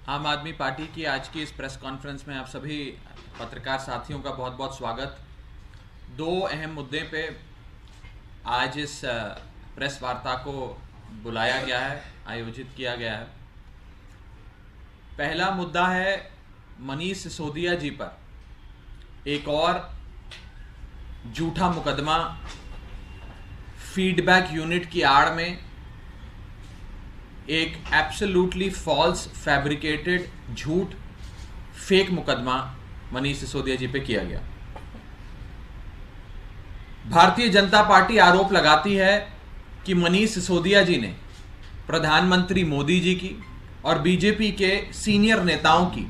आम आदमी पार्टी की आज की इस प्रेस कॉन्फ्रेंस में आप सभी पत्रकार साथियों का बहुत बहुत स्वागत। दो अहम मुद्दे पे आज इस प्रेस वार्ता को बुलाया गया है, आयोजित किया गया है। पहला मुद्दा है मनीष सिसोदिया जी पर एक और झूठा मुकदमा, फीडबैक यूनिट की आड़ में एक एब्सोल्युटली फॉल्स फैब्रिकेटेड झूठ फेक मुकदमा मनीष सिसोदिया जी पे किया गया। भारतीय जनता पार्टी आरोप लगाती है कि मनीष सिसोदिया जी ने प्रधानमंत्री मोदी जी की और बीजेपी के सीनियर नेताओं की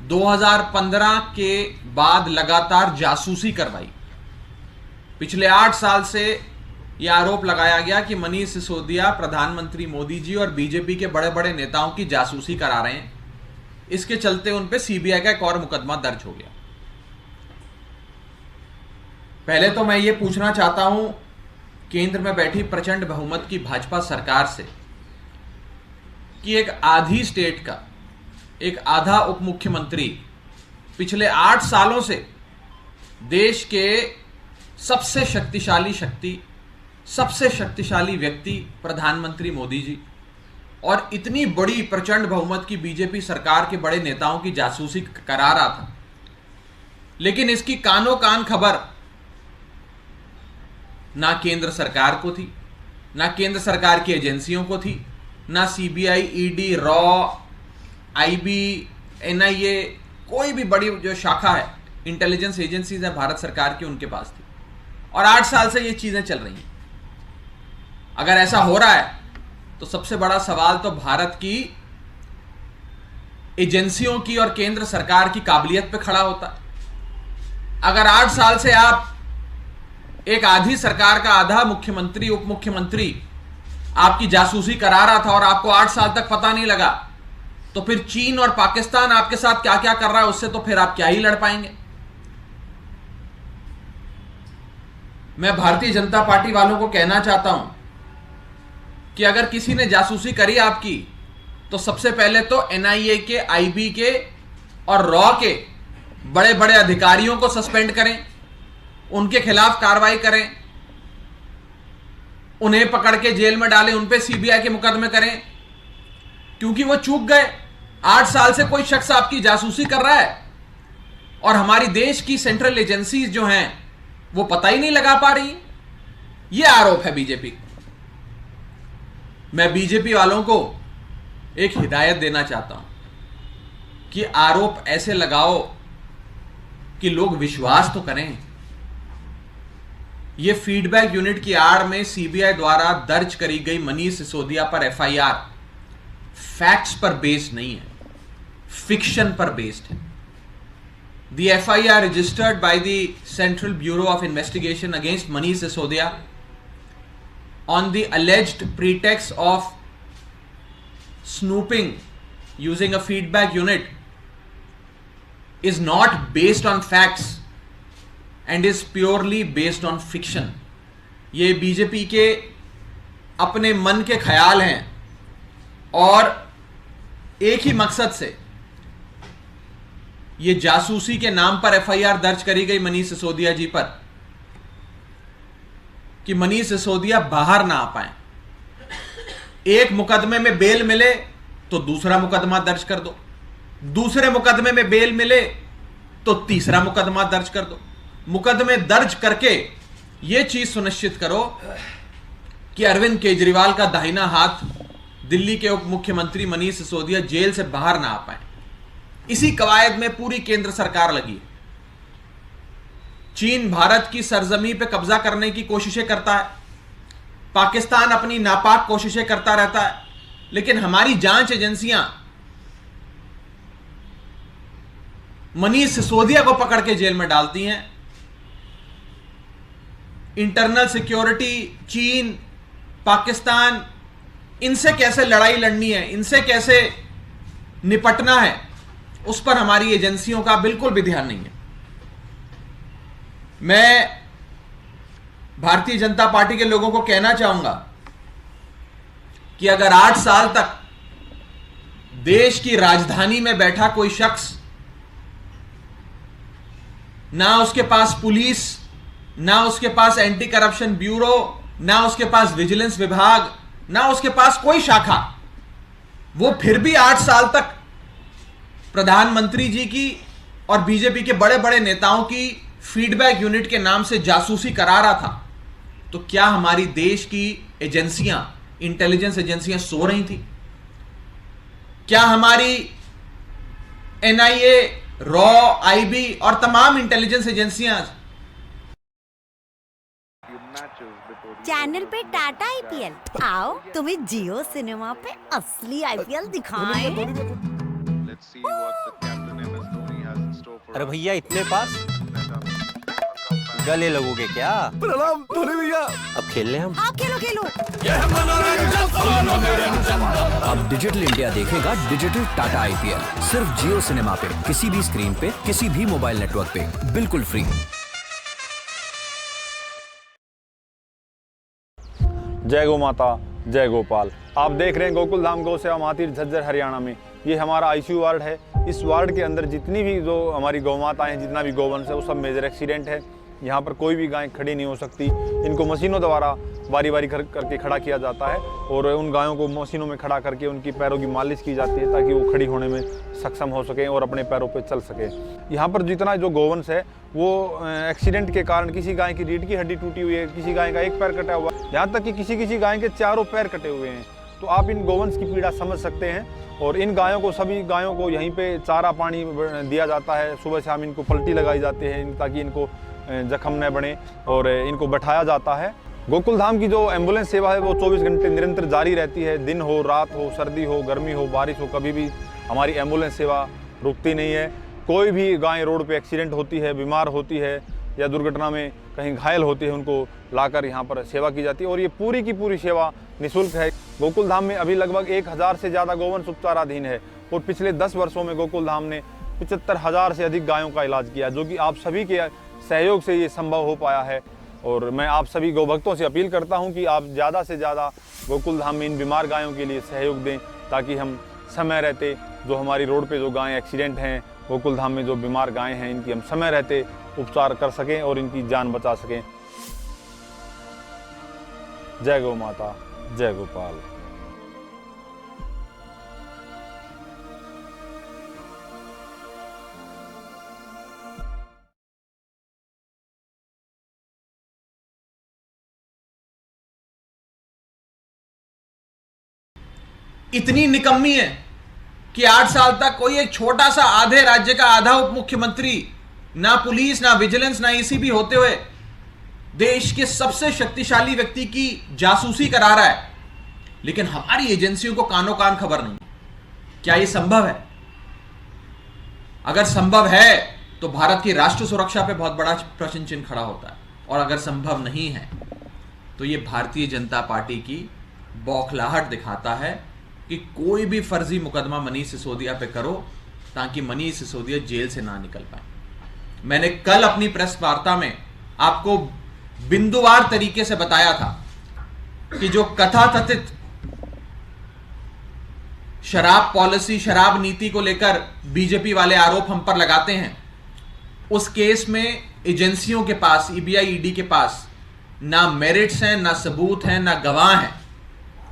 2015 के बाद लगातार जासूसी करवाई। पिछले 8 साल से यह आरोप लगाया गया कि मनीष सिसोदिया प्रधानमंत्री मोदी जी और बीजेपी के बड़े बड़े नेताओं की जासूसी करा रहे हैं। इसके चलते उन पे सीबीआई का एक और मुकदमा दर्ज हो गया। पहले तो मैं ये पूछना चाहता हूं केंद्र में बैठी प्रचंड बहुमत की भाजपा सरकार से कि एक आधी स्टेट का एक आधा उप मुख्यमंत्री पिछले 8 सालों से देश के सबसे शक्तिशाली व्यक्ति प्रधानमंत्री मोदी जी और इतनी बड़ी प्रचंड बहुमत की बीजेपी सरकार के बड़े नेताओं की जासूसी करा रहा था, लेकिन इसकी कानो कान खबर ना केंद्र सरकार को थी, ना केंद्र सरकार की एजेंसियों को थी, ना CBI, ED, raw, IB, NIA, कोई भी बड़ी जो शाखा है, इंटेलिजेंस एजेंसीज है भारत सरकार की, उनके पास थी। और 8 साल से ये चीजें चल रही हैं। अगर ऐसा हो रहा है तो सबसे बड़ा सवाल तो भारत की एजेंसियों की और केंद्र सरकार की काबिलियत पे खड़ा होता है। अगर 8 साल से आप एक आधी सरकार का आधा मुख्यमंत्री, उप मुख्यमंत्री आपकी जासूसी करा रहा था और आपको 8 साल तक पता नहीं लगा, तो फिर चीन और पाकिस्तान आपके साथ क्या क्या कर रहा है, उससे तो फिर आप क्या ही लड़ पाएंगे। मैं भारतीय जनता पार्टी वालों को कहना चाहता हूं कि अगर किसी ने जासूसी करी आपकी, तो सबसे पहले तो एनआईए के, आईबी के और रॉ के बड़े बड़े अधिकारियों को सस्पेंड करें, उनके खिलाफ कार्रवाई करें, उन्हें पकड़ के जेल में डालें, उन पे सीबीआई के मुकदमे करें, क्योंकि वो चूक गए। 8 साल से कोई शख्स आपकी जासूसी कर रहा है और हमारी देश की सेंट्रल एजेंसीज जो हैं वो पता ही नहीं लगा पा रही। यह आरोप है बीजेपी। मैं बीजेपी वालों को एक हिदायत देना चाहता हूं कि आरोप ऐसे लगाओ कि लोग विश्वास तो करें। यह फीडबैक यूनिट की आड़ में सीबीआई द्वारा दर्ज करी गई मनीष सिसोदिया पर एफआईआर फैक्ट्स पर बेस्ड नहीं है, फिक्शन पर बेस्ड है। The FIR registered by the Central Bureau of Investigation against Manish Sisodia on the alleged pretext of snooping using a feedback unit is not based on facts and is purely based on fiction. ये BJP के अपने मन के ख्याल हैं और एक ही मकसद से ये जासूसी के नाम पर एफआईआर दर्ज करी गई मनीष सिसोदिया जी पर कि मनीष सिसोदिया बाहर ना आ पाए। एक मुकदमे में बेल मिले तो दूसरा मुकदमा दर्ज कर दो, दूसरे मुकदमे में बेल मिले तो तीसरा मुकदमा दर्ज कर दो। मुकदमे दर्ज करके यह चीज सुनिश्चित करो कि अरविंद केजरीवाल का दाहिना हाथ दिल्ली के उप मुख्यमंत्री मनीष सिसोदिया जेल से बाहर ना आ पाए। इसी कवायद में पूरी केंद्र सरकार लगी है। चीन भारत की सरजमी पे कब्जा करने की कोशिशें करता है, पाकिस्तान अपनी नापाक कोशिशें करता रहता है, लेकिन हमारी जांच एजेंसियां मनीष सिसोदिया को पकड़ के जेल में डालती हैं। इंटरनल सिक्योरिटी, चीन, पाकिस्तान, इनसे कैसे लड़ाई लड़नी है, इनसे कैसे निपटना है, उस पर हमारी एजेंसियों का बिल्कुल भी ध्यान नहीं है। मैं भारतीय जनता पार्टी के लोगों को कहना चाहूंगा कि अगर 8 साल तक देश की राजधानी में बैठा कोई शख्स, ना उसके पास पुलिस, ना उसके पास एंटी करप्शन ब्यूरो, ना उसके पास विजिलेंस विभाग, ना उसके पास कोई शाखा, वो फिर भी 8 साल तक प्रधानमंत्री जी की और बीजेपी के बड़े बड़े नेताओं की फीडबैक यूनिट के नाम से जासूसी करा रहा था। तो क्या हमारी देश की एजेंसियां, इंटेलिजेंस एजेंसियां सो रही थी? क्या हमारी एनआईए, रॉ, आईबी और तमाम इंटेलिजेंस एजेंसियां चैनल पे टाटा आईपीएल आओ तुम्हें जियो सिनेमा पे असली आईपीएल दिखाएं। अरे भैया इतने पास गले लगोगे क्या? प्रणाम धोनी भैया। अब खेल ले हम। हाँ खेलो खेलो। अब डिजिटल इंडिया देखेगा डिजिटल टाटा आईपीएल सिर्फ जियो सिनेमा पे, किसी भी स्क्रीन पे, किसी भी मोबाइल नेटवर्क पे, बिल्कुल फ्री। जय गौ माता, जय गोपाल। आप देख रहे हैं गोकुल धाम गौ सेवा मातिर झज्जर हरियाणा में। ये हमारा आईसीयू वार्ड है। इस वार्ड के अंदर जितनी भी जो हमारी गौ माताएं हैं, जितना भी गौवंश है, वो सब मेजर एक्सीडेंट है। यहाँ पर कोई भी गाय खड़ी नहीं हो सकती। इनको मशीनों द्वारा बारी बारी करके खड़ा किया जाता है और उन गायों को मशीनों में खड़ा करके उनकी पैरों की मालिश की जाती है ताकि वो खड़ी होने में सक्षम हो सकें और अपने पैरों पर चल सकें। यहाँ पर जितना जो गौवंश है वो एक्सीडेंट के कारण, किसी गाय की रीढ़ की हड्डी टूटी हुई है, किसी गाय का एक पैर कटा हुआ है, यहाँ तक कि किसी गाय के चारों पैर कटे हुए हैं। तो आप इन गौवंश की पीड़ा समझ सकते हैं। और इन गायों को, सभी गायों को यहीं पे चारा पानी दिया जाता है। सुबह शाम इनको पलटी लगाई जाती है ताकि इनको जख्म न बने और इनको बैठाया जाता है। गोकुल धाम की जो एम्बुलेंस सेवा है वो 24 घंटे निरंतर जारी रहती है। दिन हो, रात हो, सर्दी हो, गर्मी हो, बारिश हो, कभी भी हमारी एम्बुलेंस सेवा रुकती नहीं है। कोई भी गाय रोड पे एक्सीडेंट होती है, बीमार होती है या दुर्घटना में कहीं घायल होती है, उनको लाकर यहाँ पर सेवा की जाती है और ये पूरी की पूरी सेवा निःशुल्क है। गोकुल धाम में अभी लगभग 1000 से ज़्यादा गौवंश उपचाराधीन है और पिछले 10 वर्षों में गोकुल धाम ने 75,000 से अधिक गायों का इलाज किया, जो कि आप सभी के सहयोग से ये संभव हो पाया है। और मैं आप सभी गौभक्तों से अपील करता हूँ कि आप ज़्यादा से ज़्यादा गोकुल धाम में इन बीमार गायों के लिए सहयोग दें, ताकि हम समय रहते जो हमारी रोड पे जो गायें एक्सीडेंट हैं, गोकुल धाम में जो बीमार गायें हैं, इनकी हम समय रहते उपचार कर सकें और इनकी जान बचा सकें। जय गौ माता, जय गोपाल। इतनी निकम्मी है कि 8 साल तक कोई एक छोटा सा आधे राज्य का आधा उप मुख्यमंत्री, ना पुलिस, ना विजिलेंस, ना ईसीबी होते हुए देश के सबसे शक्तिशाली व्यक्ति की जासूसी करा रहा है, लेकिन हमारी एजेंसियों को कानों कान खबर नहीं। क्या यह संभव है? अगर संभव है तो भारत की राष्ट्र सुरक्षा पे बहुत बड़ा प्रश्न चिन्ह खड़ा होता है, और अगर संभव नहीं है तो यह भारतीय जनता पार्टी की बौखलाहट दिखाता है कि कोई भी फर्जी मुकदमा मनीष सिसोदिया पे करो ताकि मनीष सिसोदिया जेल से ना निकल पाए। मैंने कल अपनी प्रेस वार्ता में आपको बिंदुवार तरीके से बताया था कि जो कथाकथित शराब पॉलिसी, शराब नीति को लेकर बीजेपी वाले आरोप हम पर लगाते हैं, उस केस में एजेंसियों के पास, ईबीआई, ईडी के पास ना मेरिट्स हैं, ना सबूत हैं, ना गवाह हैं,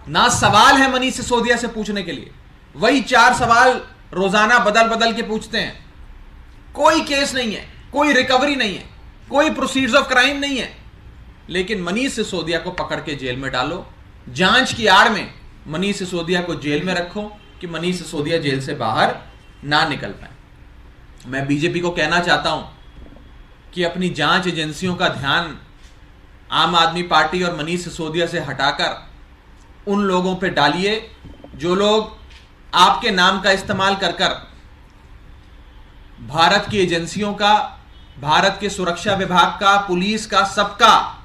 ना सवाल है मनीष सिसोदिया से पूछने के लिए। वही 4 सवाल रोजाना बदल बदल के पूछते हैं। कोई केस नहीं है, कोई रिकवरी नहीं है, कोई प्रोसीड्स ऑफ क्राइम नहीं है, लेकिन मनीष सिसोदिया को पकड़ के जेल में डालो। जांच की आड़ में मनीष सिसोदिया को जेल में रखो कि मनीष सिसोदिया जेल से बाहर ना निकल पाए। मैं बीजेपी को कहना चाहता हूं कि अपनी जांच एजेंसियों का ध्यान आम आदमी पार्टी और मनीष सिसोदिया से हटाकर उन लोगों पे डालिए जो लोग आपके नाम का इस्तेमाल कर कर भारत की एजेंसियों का, भारत के सुरक्षा विभाग का, पुलिस का, सबका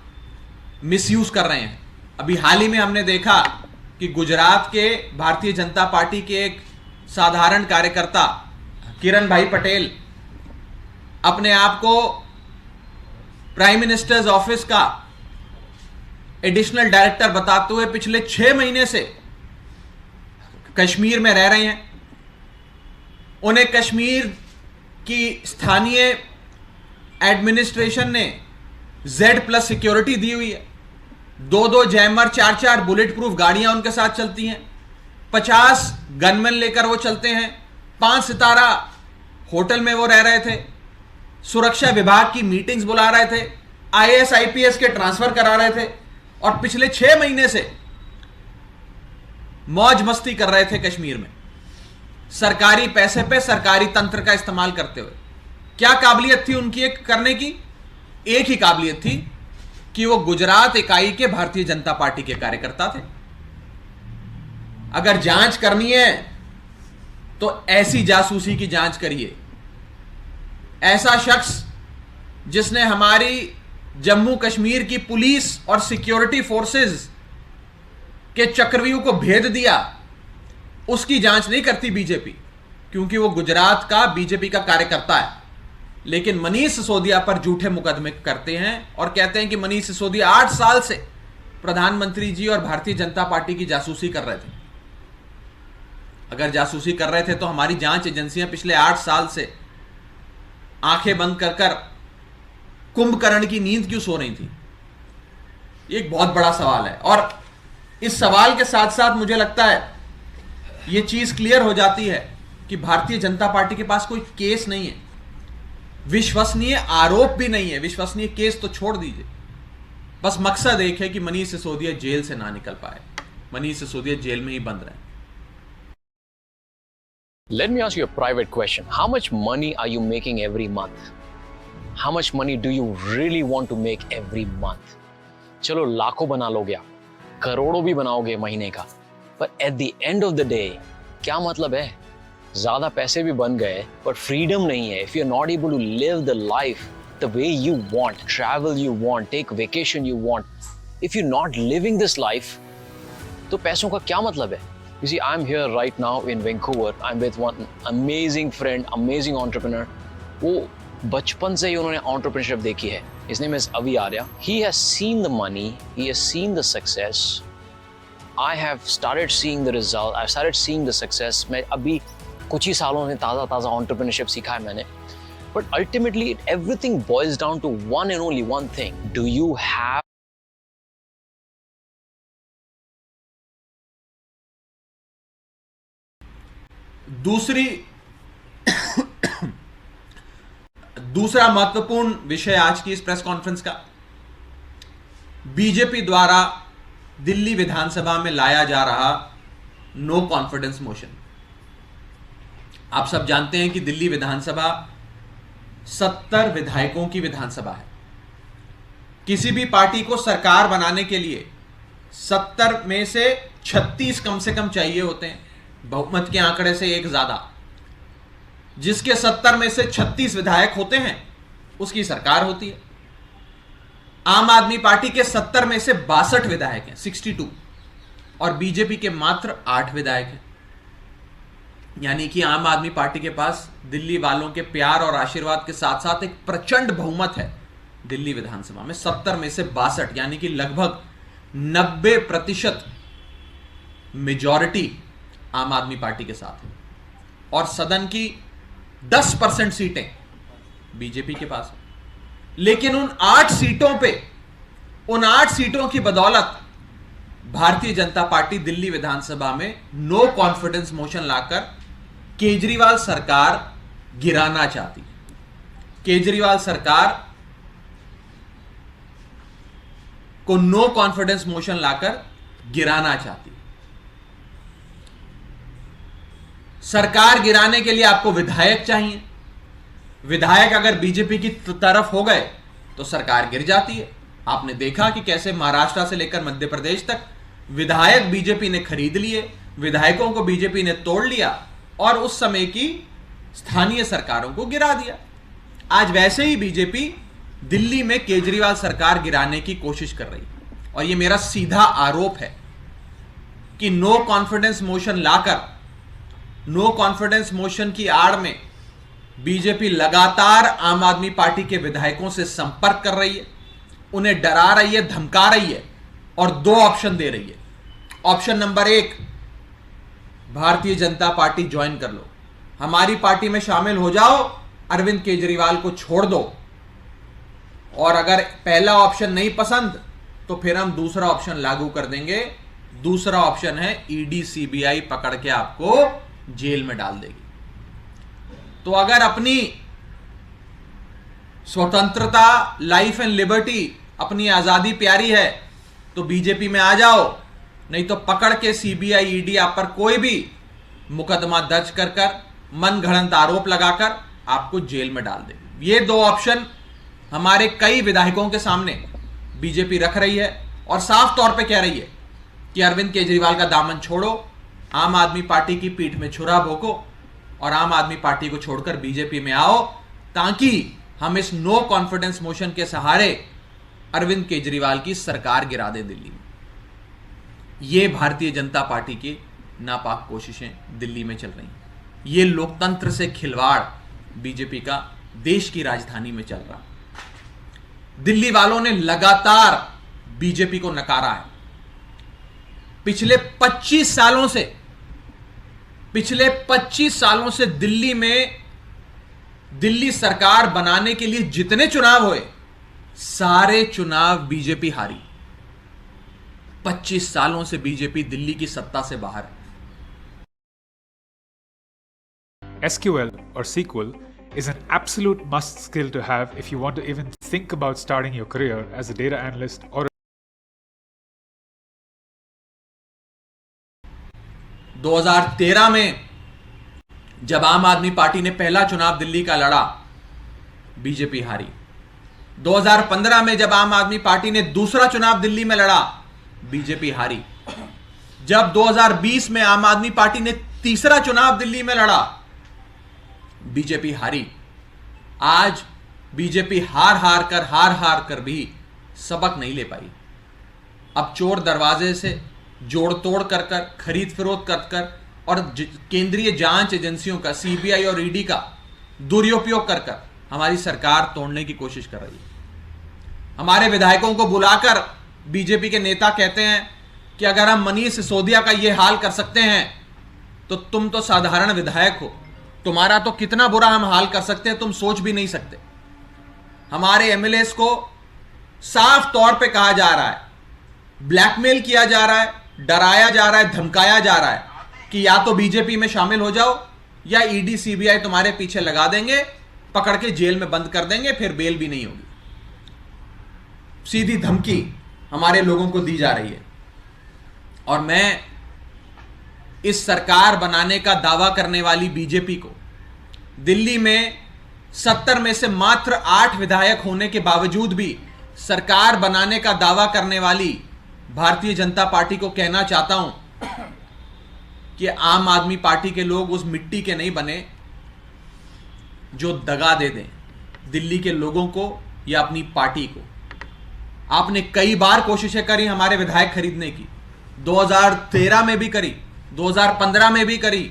मिसयूज कर रहे हैं। अभी हाल ही में हमने देखा कि गुजरात के भारतीय जनता पार्टी के एक साधारण कार्यकर्ता किरण भाई पटेल अपने आप को प्राइम मिनिस्टर्स ऑफिस का एडिशनल डायरेक्टर बताते हुए पिछले 6 महीने से कश्मीर में रह रहे हैं, उन्हें कश्मीर की स्थानीय एडमिनिस्ट्रेशन ने Z+ सिक्योरिटी दी हुई है। 2-2 जैमर, 4-4 बुलेट प्रूफ गाड़ियां उनके साथ चलती हैं। 50 गनमैन लेकर वो चलते हैं। 5 सितारा होटल में वो रह रहे थे। सुरक्षा विभाग की मीटिंग्स बुला रहे थे। IAS IPS के ट्रांसफर करा रहे थे और पिछले 6 महीने से मौज मस्ती कर रहे थे कश्मीर में, सरकारी पैसे पे सरकारी तंत्र का इस्तेमाल करते हुए। क्या काबिलियत थी उनकी एक करने की? एक ही काबिलियत थी कि वो गुजरात इकाई के भारतीय जनता पार्टी के कार्यकर्ता थे। अगर जांच करनी है तो ऐसी जासूसी की जांच करिए। ऐसा शख्स जिसने हमारी जम्मू कश्मीर की पुलिस और सिक्योरिटी फोर्सेस के चक्रव्यूह को भेद दिया, उसकी जांच नहीं करती बीजेपी, क्योंकि वो गुजरात का बीजेपी का कार्यकर्ता है। लेकिन मनीष सिसोदिया पर झूठे मुकदमे करते हैं और कहते हैं कि मनीष सिसोदिया 8 साल से प्रधानमंत्री जी और भारतीय जनता पार्टी की जासूसी कर रहे थे। अगर जासूसी कर रहे थे तो हमारी जांच एजेंसियां पिछले 8 साल से आंखें बंद कर कर कुंभकर्ण की नींद क्यों सो रही थी? ये एक बहुत बड़ा सवाल है। और इस सवाल के साथ साथ मुझे लगता है यह चीज क्लियर हो जाती है कि भारतीय जनता पार्टी के पास कोई केस नहीं है, विश्वसनीय आरोप भी नहीं है। विश्वसनीय केस तो छोड़ दीजिए, बस मकसद एक है कि मनीष सिसोदिया जेल से ना निकल पाए। मनीष सिसोदिया जेल में ही बंद रहे। Let me ask you a private question. How much money are you making every month? How much money do you really want to make every month? चलो लाखों बना लोगे आप, करोड़ों भी बनाओगे महीने का, पर at the end of the day क्या मतलब है? ज्यादा पैसे भी बन गए पर फ्रीडम नहीं है। If you're not able to live the life the way you want, travel you want, take vacation you want, if you're not living this life, तो पैसों का क्या मतलब है? You see, I'm here right now in Vancouver. I'm with one amazing friend, amazing entrepreneur. वो बचपन से ही उन्होंने entrepreneurship देखी है. His name is Avi Arya. He has seen the money. He has seen the success. I have started seeing the result. I've started seeing the success. मैं अभी कुछ ही सालों में ताज़ा entrepreneurship सीखा है मैंने. But ultimately, everything boils down to one and only one thing. Do you have दूसरा महत्वपूर्ण विषय आज की इस प्रेस कॉन्फ्रेंस का, बीजेपी द्वारा दिल्ली विधानसभा में लाया जा रहा नो कॉन्फिडेंस मोशन। आप सब जानते हैं कि दिल्ली विधानसभा 70 विधायकों की विधानसभा है। किसी भी पार्टी को सरकार बनाने के लिए 70 में से 36 कम से कम चाहिए होते हैं, बहुमत के आंकड़े से एक ज्यादा। जिसके 70 में से 36 विधायक होते हैं उसकी सरकार होती है। आम आदमी पार्टी के 70 में से 62 विधायक हैं, 62, और बीजेपी के मात्र 8 विधायक हैं। यानी कि आम आदमी पार्टी के पास दिल्ली वालों के प्यार और आशीर्वाद के साथ साथ एक प्रचंड बहुमत है दिल्ली विधानसभा में। 70 में से 62 यानी कि लगभग 90% मेजॉरिटी आम आदमी पार्टी के साथ है, और सदन की 10% सीटें बीजेपी के पास है। लेकिन उन 8 सीटों की बदौलत भारतीय जनता पार्टी दिल्ली विधानसभा में नो कॉन्फिडेंस मोशन लाकर केजरीवाल सरकार गिराना चाहती है। केजरीवाल सरकार को नो कॉन्फिडेंस मोशन लाकर गिराना चाहती है। सरकार गिराने के लिए आपको विधायक चाहिए। विधायक अगर बीजेपी की तरफ हो गए तो सरकार गिर जाती है। आपने देखा कि कैसे महाराष्ट्र से लेकर मध्य प्रदेश तक विधायक बीजेपी ने खरीद लिए, विधायकों को बीजेपी ने तोड़ लिया और उस समय की स्थानीय सरकारों को गिरा दिया। आज वैसे ही बीजेपी दिल्ली में केजरीवाल सरकार गिराने की कोशिश कर रही है। और यह मेरा सीधा आरोप है कि नो कॉन्फिडेंस मोशन लाकर, नो कॉन्फिडेंस मोशन की आड़ में बीजेपी लगातार आम आदमी पार्टी के विधायकों से संपर्क कर रही है, उन्हें डरा रही है, धमका रही है और 2 ऑप्शन दे रही है। Option number 1, Bharatiya Janata party join कर लो, हमारी पार्टी में शामिल हो जाओ, अरविंद केजरीवाल को छोड़ दो, और अगर पहला ऑप्शन नहीं पसंद तो फिर हम दूसरा ऑप्शन लागू कर देंगे। दूसरा ऑप्शन है ईडी सीबीआई पकड़ के आपको जेल में डाल देगी। तो अगर अपनी स्वतंत्रता, लाइफ एंड लिबर्टी, अपनी आजादी प्यारी है तो बीजेपी में आ जाओ, नहीं तो पकड़ के सीबीआई ईडी आप पर कोई भी मुकदमा दर्ज कर मन गढ़ंत आरोप लगाकर आपको जेल में डाल देगी। ये दो ऑप्शन हमारे कई विधायकों के सामने बीजेपी रख रही है और साफ तौर पे कह रही है कि अरविंद केजरीवाल का दामन छोड़ो, आम आदमी पार्टी की पीठ में छुरा भोंको और आम आदमी पार्टी को छोड़कर बीजेपी में आओ, ताकि हम इस नो कॉन्फिडेंस मोशन के सहारे अरविंद केजरीवाल की सरकार गिरा दें दिल्ली में। ये भारतीय जनता पार्टी की नापाक कोशिशें दिल्ली में चल रही हैं। ये लोकतंत्र से खिलवाड़ बीजेपी का देश की राजधानी में चल रहा। दिल्ली वालों ने लगातार बीजेपी को नकारा है। पिछले 25 सालों से दिल्ली में दिल्ली सरकार बनाने के लिए जितने चुनाव हुए, सारे चुनाव बीजेपी हारी। 25 सालों से बीजेपी दिल्ली की सत्ता से बाहर है। SQL or SQL is an absolute must skill to have if you want to even think about starting your career as a data analyst or 2013 में जब आम आदमी पार्टी ने पहला चुनाव दिल्ली का लड़ा, बीजेपी हारी। 2015 में जब आम आदमी पार्टी ने दूसरा चुनाव दिल्ली में लड़ा, बीजेपी हारी। जब 2020 में आम आदमी पार्टी ने तीसरा चुनाव दिल्ली में लड़ा, बीजेपी हारी। आज बीजेपी हार हार कर भी सबक नहीं ले पाई। अब चोर दरवाजे से जोड़ तोड़ कर खरीद फरोख्त कर और केंद्रीय जांच एजेंसियों का, सीबीआई और ईडी का दुरुपयोग कर हमारी सरकार तोड़ने की कोशिश कर रही है। हमारे विधायकों को बुलाकर बीजेपी के नेता कहते हैं कि अगर हम मनीष सिसोदिया का यह हाल कर सकते हैं तो तुम तो साधारण विधायक हो, तुम्हारा तो कितना बुरा हम हाल कर सकते हैं तुम सोच भी नहीं सकते। हमारे एमएलएस को साफ तौर पे कहा जा रहा है, ब्लैकमेल किया जा रहा है, डराया जा रहा है, धमकाया जा रहा है कि या तो बीजेपी में शामिल हो जाओ या ईडी सीबीआई तुम्हारे पीछे लगा देंगे, पकड़ के जेल में बंद कर देंगे, फिर बेल भी नहीं होगी। सीधी धमकी हमारे लोगों को दी जा रही है। और मैं इस सरकार बनाने का दावा करने वाली बीजेपी को, दिल्ली में 70 में से मात्र 8 विधायक होने के बावजूद भी सरकार बनाने का दावा करने वाली भारतीय जनता पार्टी को कहना चाहता हूं कि आम आदमी पार्टी के लोग उस मिट्टी के नहीं बने जो दगा दे दें दिल्ली के लोगों को या अपनी पार्टी को। आपने कई बार कोशिशें करी हमारे विधायक खरीदने की, 2013 में भी करी, 2015 में भी करी,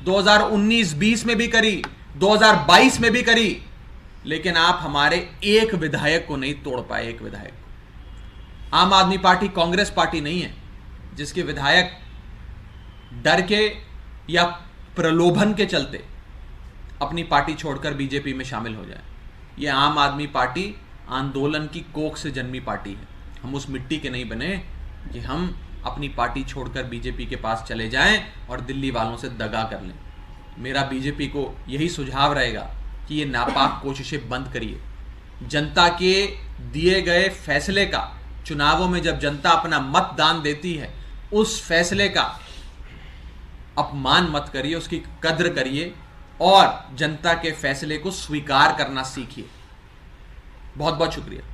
2019-20 में भी करी, 2022 में भी करी, लेकिन आप हमारे एक विधायक को नहीं तोड़ पाए। एक विधायक को। आम आदमी पार्टी कांग्रेस पार्टी नहीं है जिसके विधायक डर के या प्रलोभन के चलते अपनी पार्टी छोड़कर बीजेपी में शामिल हो जाए। यह आम आदमी पार्टी आंदोलन की कोख से जन्मी पार्टी है। हम उस मिट्टी के नहीं बने कि हम अपनी पार्टी छोड़कर बीजेपी के पास चले जाएं और दिल्ली वालों से दगा कर लें। मेरा बीजेपी को यही सुझाव रहेगा कि ये नापाक कोशिशें बंद करिए। जनता के दिए गए फैसले का, चुनावों में जब जनता अपना मतदान देती है, उस फैसले का अपमान मत करिए, उसकी कद्र करिए और जनता के फैसले को स्वीकार करना सीखिए। बहुत बहुत शुक्रिया।